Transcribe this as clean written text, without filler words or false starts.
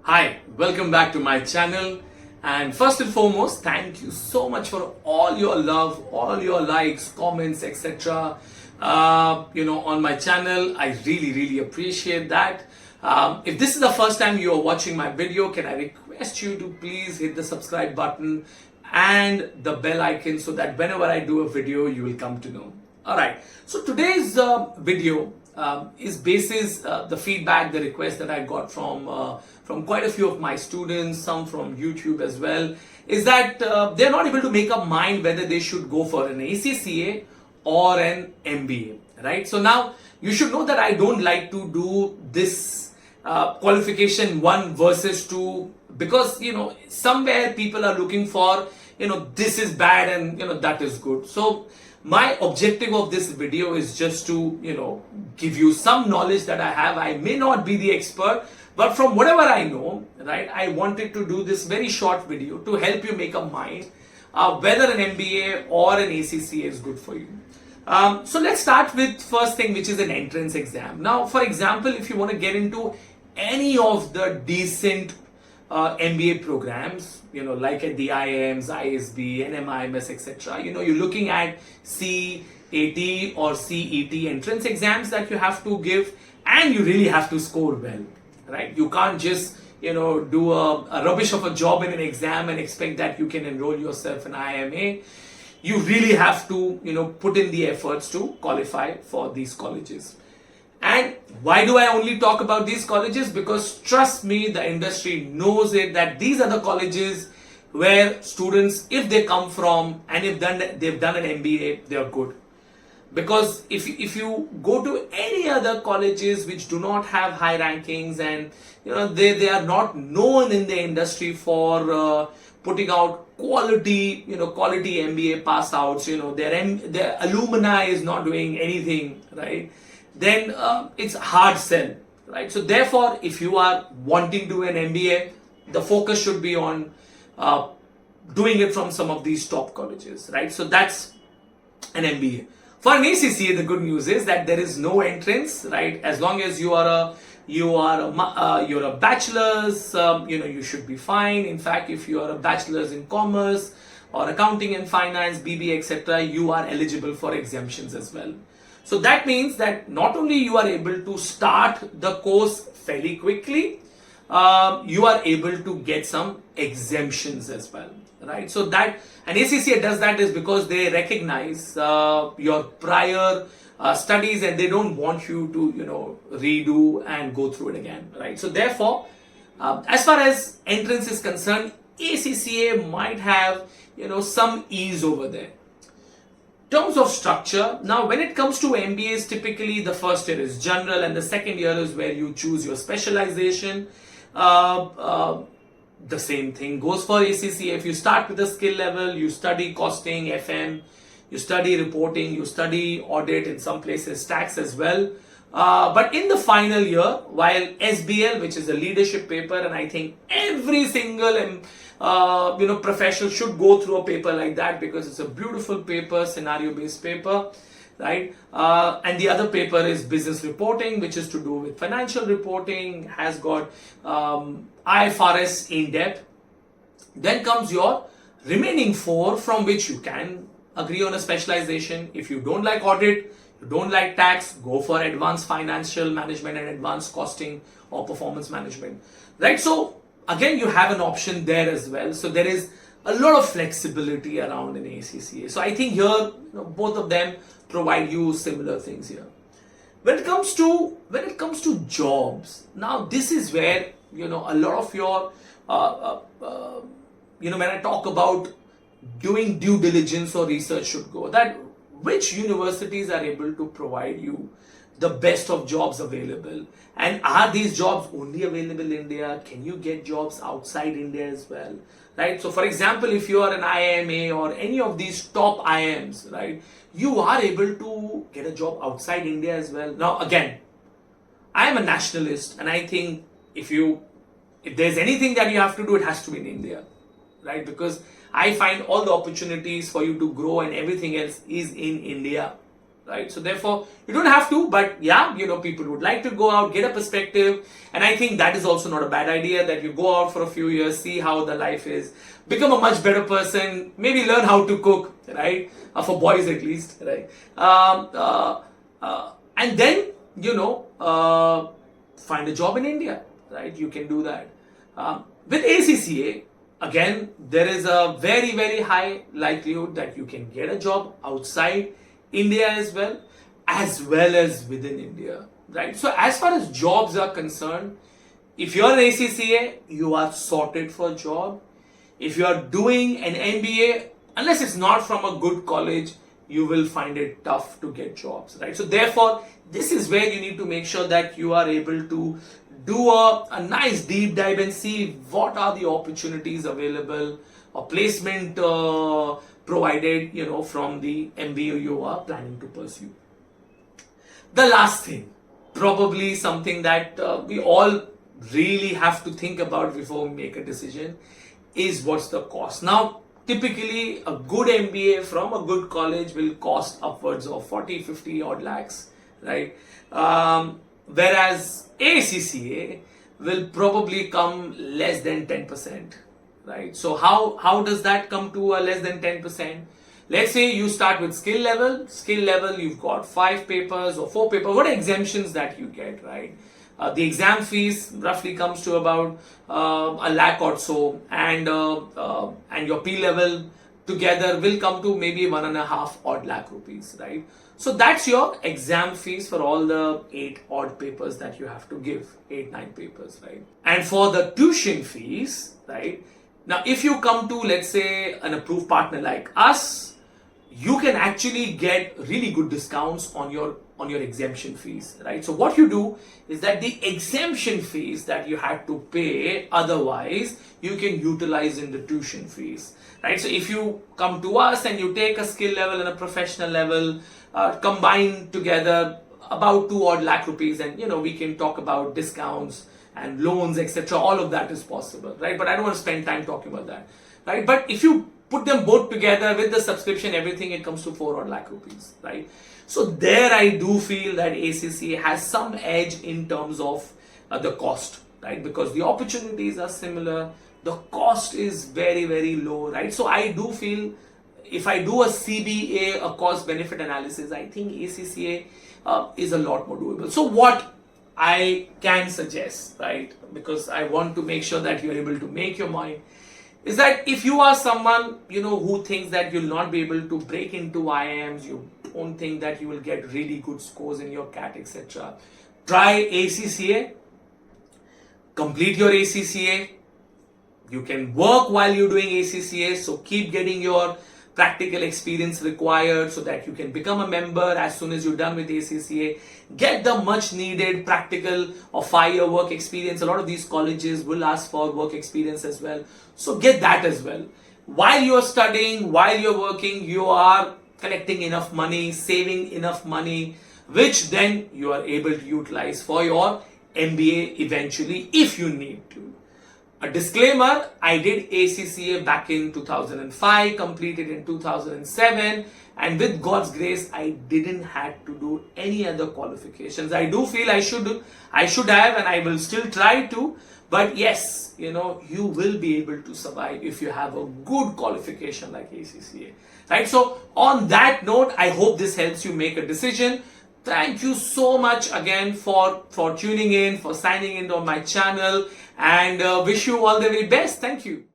Hi, welcome back to my channel. And first and foremost, thank you so much for all your love, all your likes, comments, etc. On my channel. I really appreciate that. If this is the first time you are watching my video, can I request you to please hit the subscribe button and the bell icon so that whenever I do a video, you will come to know. Alright, so today's video is basis the feedback, the request that I got from quite a few of my students, some from YouTube as well, is that they're not able to make up mind whether they should go for an ACCA or an MBA, right? So now you should know that I don't like to do this qualification 1 versus 2 because somewhere people are looking for this is bad and that is good. So my objective of this video is just to give you some knowledge that I have. I may not be the expert, but from whatever I know, right, I wanted to do this very short video to help you make up mind whether an MBA or an ACCA is good for you. So let's start with first thing, which is an entrance exam. Now, for example, if you want to get into any of the decent MBA programs, like at the IIMs, ISB, NMIMS, etc. You're looking at CAT or CET entrance exams that you have to give, and you really have to score well, right? You can't just do a rubbish of a job in an exam and expect that you can enroll yourself in IMA. You really have to put in the efforts to qualify for these colleges. And why do I only talk about these colleges? Because trust me, the industry knows it, that these are the colleges where students, if they come from and if they've done an MBA, they are good. Because if you go to any other colleges which do not have high rankings and they are not known in the industry for putting out quality MBA pass outs, their alumni is not doing anything, right? Then it's a hard sell, right? So therefore, if you are wanting to do an MBA, the focus should be on doing it from some of these top colleges, right? So that's an MBA. For an ACCA, the good news is that there is no entrance, right? As long as you're a bachelor's, you should be fine. In fact, if you are a bachelor's in commerce or accounting and finance, BBA, etc., you are eligible for exemptions as well. So that means that not only you are able to start the course fairly quickly, you are able to get some exemptions as well, right? So that an ACCA does that is because they recognize your prior studies and they don't want you to redo and go through it again, right? So therefore, as far as entrance is concerned, ACCA might have some ease over there. Terms of structure, now when it comes to MBAs, typically the first year is general and the second year is where you choose your specialization. The same thing goes for ACCA. If you start with a skill level, you study costing, FM, you study reporting, you study audit, in some places tax as well. But in the final year, while SBL, which is a leadership paper, and I think every single professional should go through a paper like that because it's a beautiful paper, scenario-based paper, right? And the other paper is business reporting, which is to do with financial reporting, has got IFRS in depth. Then comes your remaining 4, from which you can agree on a specialization. If you don't like audit, you don't like tax, go for advanced financial management and advanced costing or performance management, right? So again, you have an option there as well. So there is a lot of flexibility around an ACCA. So I think here, both of them provide you similar things here. When it comes to jobs, now this is where a lot of your when I talk about doing due diligence or research should go, that which universities are able to provide you the best of jobs available, and are these jobs only available in India? Can you get jobs outside India as well, right? So for example, if you are an IIMA or any of these top IIMs, right, you are able to get a job outside India as well. Now again, I am a nationalist, and I think if there's anything that you have to do, it has to be in India, right? Because I find all the opportunities for you to grow and everything else is in India, right? So therefore, you don't have to, but yeah, people would like to go out, get a perspective. And I think that is also not a bad idea, that you go out for a few years, see how the life is, become a much better person, maybe learn how to cook, right? For boys at least, right? And then, find a job in India, right? You can do that. With ACCA, again, there is a very, very high likelihood that you can get a job outside India as well as within India, right? So as far as jobs are concerned, if you're an ACCA, you are sorted for a job. If you are doing an MBA, unless it's not from a good college, you will find it tough to get jobs, right? So therefore, this is where you need to make sure that you are able to do a nice deep dive and see what are the opportunities available or placement provided, from the MBA you are planning to pursue. The last thing, probably something that we all really have to think about before we make a decision, is what's the cost. Now, typically a good MBA from a good college will cost upwards of 40, 50 odd lakhs, right? Whereas ACCA will probably come less than 10%, right? So how does that come to a less than 10%? Let's say you start with skill level, you've got 5 papers or 4 papers, what are exemptions that you get, right? The exam fees roughly comes to about a lakh or so, and your P level together will come to maybe 1.5 odd lakh rupees, right? So that's your exam fees for all the 8 odd papers that you have to give, 8-9 papers, right? And for the tuition fees, right? Now, if you come to, let's say, an approved partner like us, you can actually get really good discounts on your exemption fees, right? So what you do is that the exemption fees that you had to pay otherwise, you can utilize in the tuition fees, right? So if you come to us and you take a skill level and a professional level, combine together about 2 odd lakh rupees, and we can talk about discounts and loans, etc. All of that is possible, right? But I don't want to spend time talking about that, right? But if you put them both together with the subscription, everything, it comes to 4 odd lakh rupees, right? So there I do feel that ACCA has some edge in terms of the cost, right? Because the opportunities are similar, the cost is very, very low, right? So I do feel if I do a CBA, a cost benefit analysis, I think ACCA is a lot more doable. So what I can suggest, right? Because I want to make sure that you're able to make your mind, is that if you are someone, who thinks that you'll not be able to break into IIMs, you don't think that you will get really good scores in your CAT, etc. Try ACCA, complete your ACCA. You can work while you're doing ACCA, so keep getting your practical experience required so that you can become a member as soon as you're done with ACCA. Get the much needed practical or 5-year work experience. A lot of these colleges will ask for work experience as well. So get that as well. While you're studying, while you're working, you are collecting enough money, saving enough money, which then you are able to utilize for your MBA eventually if you need to. A disclaimer, I did ACCA back in 2005, completed in 2007, and with God's grace, I didn't have to do any other qualifications. I do feel I should have, and I will still try to, but yes, you will be able to survive if you have a good qualification like ACCA, right? So on that note, I hope this helps you make a decision. Thank you so much again for tuning in, for signing in on my channel, and wish you all the very best. Thank you.